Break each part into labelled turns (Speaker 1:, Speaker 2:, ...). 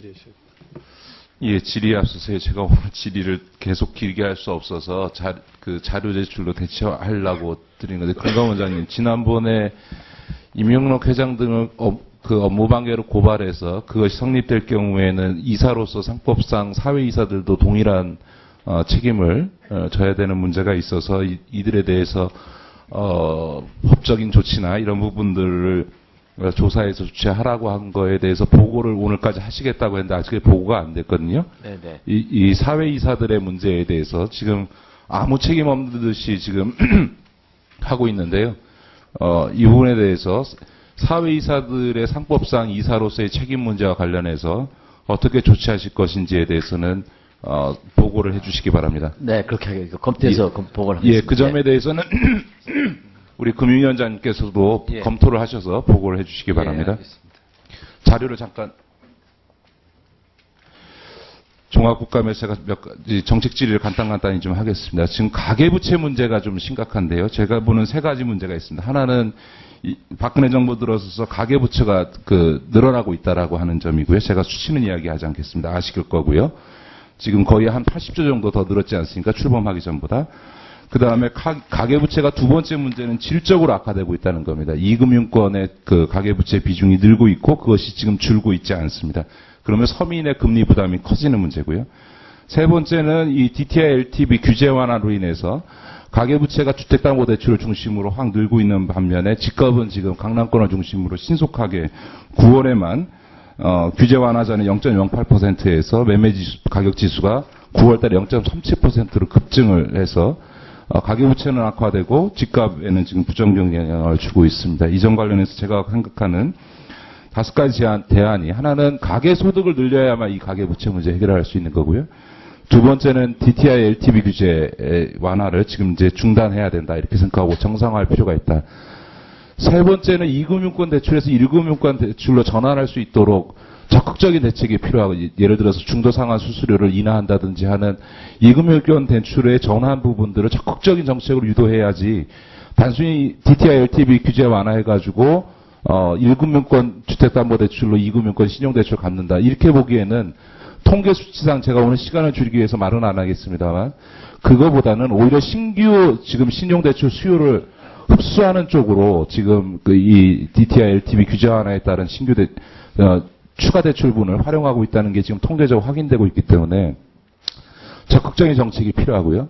Speaker 1: 질의하시죠.
Speaker 2: 예, 질의에 앞서서 제가 오늘 질의를 계속 길게 할 수 없어서 자료 제출로 대체하려고 드린 건데, 금감 원장님, 지난번에 임명록 회장 등을 업무방해로 고발해서 그것이 성립될 경우에는 이사로서 상법상 사회이사들도 동일한 책임을 져야 되는 문제가 있어서 이들에 대해서 법적인 조치나 이런 부분들을 조사해서 조치하라고 한 거에 대해서 보고를 오늘까지 하시겠다고 했는데 아직 보고가 안 됐거든요.
Speaker 3: 네네.
Speaker 2: 이 사회이사들의 문제에 대해서 지금 아무 책임 없는 듯이 지금 하고 있는데요. 이 부분에 대해서 사회이사들의 상법상 이사로서의 책임 문제와 관련해서 어떻게 조치하실 것인지에 대해서는 보고를 해주시기 바랍니다.
Speaker 3: 네, 그렇게 하겠습니다. 검토해서 보고를 하겠습니다.
Speaker 2: 예, 그 점에 대해서는 우리 금융위원장님께서도
Speaker 3: 예.
Speaker 2: 검토를 하셔서 보고를 해주시기 바랍니다.
Speaker 3: 알겠습니다.
Speaker 2: 자료를 잠깐 종합국감에서 제가 몇 가지 정책 질의를 간단히 좀 하겠습니다. 지금 가계부채 문제가 좀 심각한데요. 제가 보는 세 가지 문제가 있습니다. 하나는 박근혜 정부 들어서서 가계부채가 늘어나고 있다라고 하는 점이고요. 제가 수치는 이야기하지 않겠습니다. 아실 거고요. 지금 거의 한 80조 정도 더 늘었지 않습니까? 출범하기 전보다. 그 다음에 가계부채가 두 번째 문제는 질적으로 악화되고 있다는 겁니다. 이금융권의 가계부채 비중이 늘고 있고 그것이 지금 줄고 있지 않습니다. 그러면 서민의 금리 부담이 커지는 문제고요. 세 번째는 이 DTI LTV 규제 완화로 인해서 가계부채가 주택담보대출을 중심으로 확 늘고 있는 반면에 집값은 지금 강남권을 중심으로 신속하게 9월에만 규제 완화 전에 0.08%에서 매매지수 가격지수가 9월달에 0.37%로 급증을 해서 가계부채는 악화되고 집값에는 지금 부정적 영향을 주고 있습니다. 이 점 관련해서 제가 생각하는 5가지 대안이 하나는 가계소득을 늘려야만 이 가계부채 문제 해결할 수 있는 거고요. 두 번째는 DTI LTV 규제 완화를 지금 이제 중단해야 된다 이렇게 생각하고 정상화할 필요가 있다. 세 번째는 2금융권 대출에서 1금융권 대출로 전환할 수 있도록 적극적인 대책이 필요하고 예를 들어서 중도상환 수수료를 인하한다든지 하는 2금융권 대출의 전환 부분들을 적극적인 정책으로 유도해야지 단순히 DTI LTV 규제 완화해가지고 1금융권 주택담보대출로 2금융권 신용대출 갚는다 이렇게 보기에는 통계 수치상 제가 오늘 시간을 줄이기 위해서 말은 안 하겠습니다만 그거보다는 오히려 신규 지금 신용대출 수요를 흡수하는 쪽으로 지금 이 DTI LTV 규제 완화에 따른 신규 추가 대출분을 활용하고 있다는 게 지금 통계적으로 확인되고 있기 때문에 적극적인 정책이 필요하고요.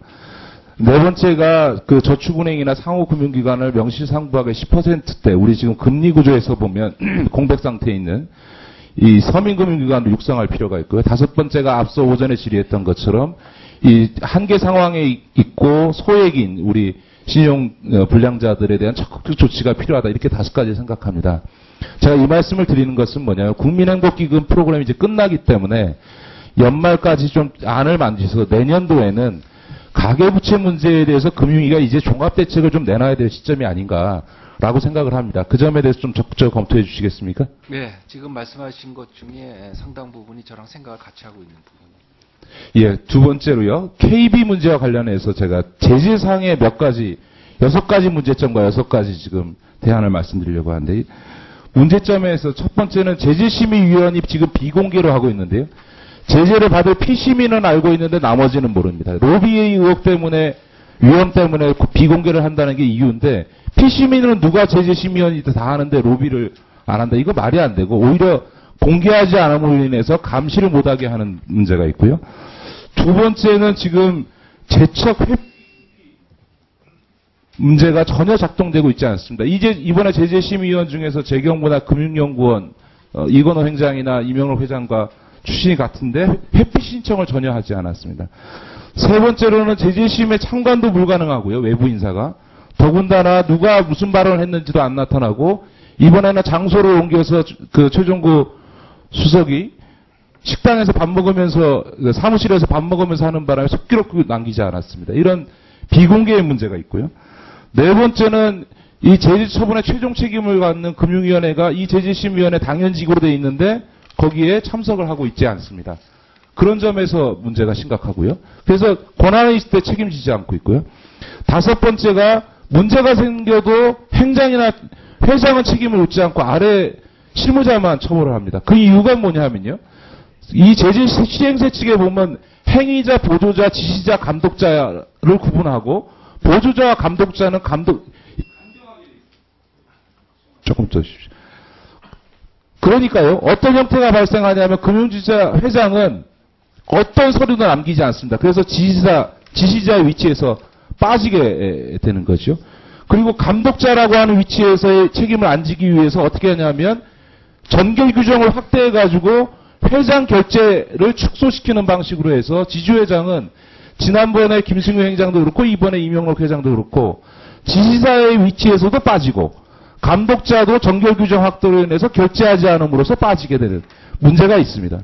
Speaker 2: 네 번째가 저축은행이나 상호금융기관을 명시상부하게 10%대 우리 지금 금리 구조에서 보면 공백 상태에 있는 이 서민금융기관을 육성할 필요가 있고요. 다섯 번째가 앞서 오전에 질의했던 것처럼 이 한계 상황에 있고 소액인 우리 신용 불량자들에 대한 적극적 조치가 필요하다. 이렇게 5가지 생각합니다. 제가 이 말씀을 드리는 것은 뭐냐면 국민행복기금 프로그램이 이제 끝나기 때문에 연말까지 좀 안을 만드셔서 내년도에는 가계부채 문제에 대해서 금융위가 이제 종합대책을 좀 내놔야 될 시점이 아닌가라고 생각을 합니다. 그 점에 대해서 좀 적극적으로 검토해 주시겠습니까?
Speaker 1: 네, 지금 말씀하신 것 중에 상당 부분이 저랑 생각을 같이 하고 있는 부분입니다.
Speaker 2: 예, 두 번째로요. KB 문제와 관련해서 제가 제재상의 몇 가지, 6가지 문제점과 6가지 지금 대안을 말씀드리려고 하는데 문제점에서 첫 번째는 제재심의위원이 지금 비공개로 하고 있는데요. 제재를 받을 피시민은 알고 있는데 나머지는 모릅니다. 로비의 의혹 때문에 위원 때문에 비공개를 한다는 게 이유인데 피시민은 누가 제재심의위원이 다 하는데 로비를 안 한다. 이거 말이 안 되고 오히려 공개하지 않음으로 인해서 감시를 못하게 하는 문제가 있고요. 두 번째는 지금 재척 회피 문제가 전혀 작동되고 있지 않습니다. 이번에 제재심의위원 중에서 재경부나 금융연구원 이건호 행장이나 이명록 회장과 출신이 같은데 회피 신청을 전혀 하지 않았습니다. 세 번째로는 제재심의 참관도 불가능하고요. 외부 인사가. 더군다나 누가 무슨 발언을 했는지도 안 나타나고 이번에는 장소를 옮겨서 최종구 수석이 식당에서 밥 먹으면서 사무실에서 밥 먹으면서 하는 바람에 속기록 남기지 않았습니다. 이런 비공개의 문제가 있고요. 네 번째는 이 제재 처분의 최종 책임을 갖는 금융위원회가 이 제재심의위원회 당연직으로 되어 있는데 거기에 참석을 하고 있지 않습니다. 그런 점에서 문제가 심각하고요. 그래서 권한이 있을 때 책임지지 않고 있고요. 다섯 번째가 문제가 생겨도 행장이나 회장은 책임을 묻지 않고 아래 실무자만 처벌을 합니다. 그 이유가 뭐냐 하면요. 이 제재 시행세 측에 보면 행위자, 보조자, 지시자, 감독자를 구분하고 보조자와 감독자는 조금 더 주십시오. 그러니까요. 어떤 형태가 발생하냐면 금융지주자 회장은 어떤 서류도 남기지 않습니다. 그래서 지시자의 위치에서 빠지게 되는 거죠. 그리고 감독자라고 하는 위치에서의 책임을 안 지기 위해서 어떻게 하냐면 전결 규정을 확대해가지고 회장 결재를 축소시키는 방식으로 해서 지주회장은 지난번에 김승유 회장도 그렇고 이번에 이명록 회장도 그렇고 지시사의 위치에서도 빠지고 감독자도 전결 규정 확대로 인해서 결재하지 않음으로써 빠지게 되는 문제가 있습니다.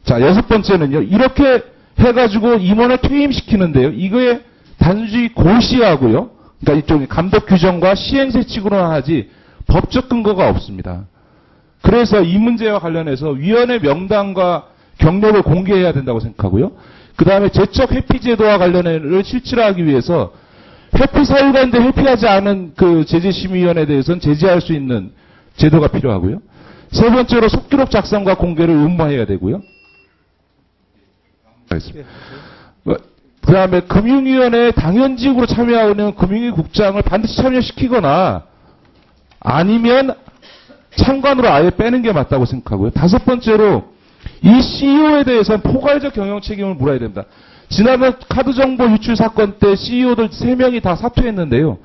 Speaker 2: 자, 6번째는요. 이렇게 해가지고 임원을 퇴임시키는데요. 이거에 단순히 고시하고요. 그러니까 이쪽 감독 규정과 시행세 측으로만 하지 법적 근거가 없습니다. 그래서 이 문제와 관련해서 위원회 명단과 경력을 공개해야 된다고 생각하고요. 그 다음에 제적 회피 제도와 관련해를 실질화하기 위해서 회피 사유가 있는데 회피하지 않은 그 제재심의위원회에 대해서는 제재할 수 있는 제도가 필요하고요. 세 번째로 속기록 작성과 공개를 의무화해야 되고요. 그 다음에 금융위원회에 당연직으로 참여하는 금융위국장을 반드시 참여시키거나 아니면 참관으로 아예 빼는 게 맞다고 생각하고요. 5번째로 이 CEO에 대해서는 포괄적 경영 책임을 물어야 됩니다. 지난번 카드정보 유출 사건 때 CEO들 3명이 다 사퇴했는데요.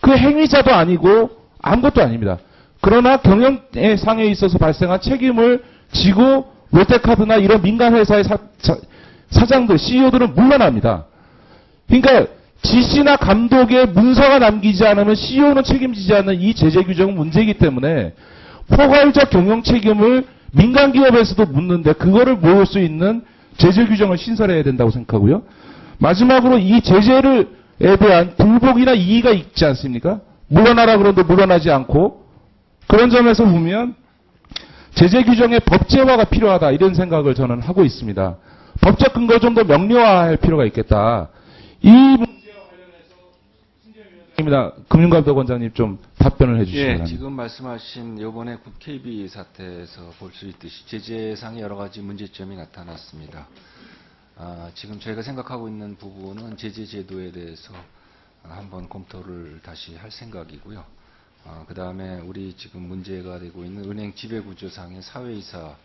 Speaker 2: 그 행위자도 아니고 아무것도 아닙니다. 그러나 경영상에 있어서 발생한 책임을 지고 롯데카드나 이런 민간회사의 사장들, CEO들은 물러납니다. 그러니까 지시나 감독의 문서가 남기지 않으면 CEO는 책임지지 않는 이 제재 규정은 문제이기 때문에 포괄적 경영 책임을 민간 기업에서도 묻는데 그거를 모을 수 있는 제재 규정을 신설해야 된다고 생각하고요. 마지막으로 이 제재에 대한 불복이나 이의가 있지 않습니까? 물러나라 그러는데 물러나지 않고 그런 점에서 보면 제재 규정의 법제화가 필요하다 이런 생각을 저는 하고 있습니다. 법적 근거를 좀 더 명료화할 필요가 있겠다. 이 문제와 관련해서 신재위원장입니다. 금융감독원장님 좀 답변을 해주시기 바랍니다.
Speaker 1: 지금 말씀하신 이번에 KB 사태에서 볼 수 있듯이 제재상의 여러 가지 문제점이 나타났습니다. 지금 저희가 생각하고 있는 부분은 제재 제도에 대해서 한번 검토를 다시 할 생각이고요. 그 다음에 우리 지금 문제가 되고 있는 은행 지배구조상의 사회이사와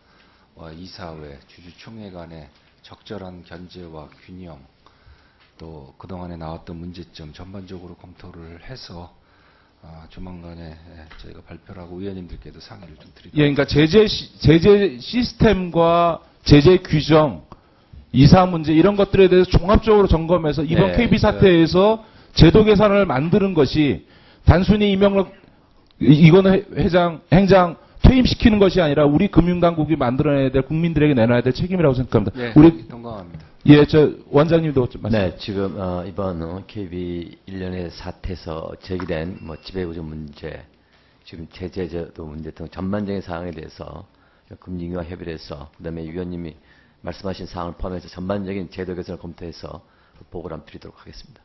Speaker 1: 이사회, 주주총회 간의 적절한 견제와 균형, 또 그동안에 나왔던 문제점 전반적으로 검토를 해서 조만간에 저희가 발표를 하고 의원님들께도 상의를 좀 드리겠습니다.
Speaker 2: 예, 그러니까 제재 시스템과 제재 규정, 이사 문제 이런 것들에 대해서 종합적으로 점검해서 이번 KB 사태에서 제도 개선을 만드는 것이 단순히 이거는 행장 퇴임시키는 것이 아니라 우리 금융당국이 만들어내야 될 국민들에게 내놔야 될 책임이라고 생각합니다.
Speaker 1: 네,
Speaker 2: 우리
Speaker 1: 동감합니다.
Speaker 2: 예, 저 원장님도 좀 말씀.
Speaker 3: 네, 지금 이번 KB 일련의 사태에서 제기된 지배구조 문제, 지금 제재제도 문제 등 전반적인 사항에 대해서 금융위와 협의를 해서 그다음에 위원님이 말씀하신 사항을 포함해서 전반적인 제도 개선을 검토해서 보고를 한번 드리도록 하겠습니다.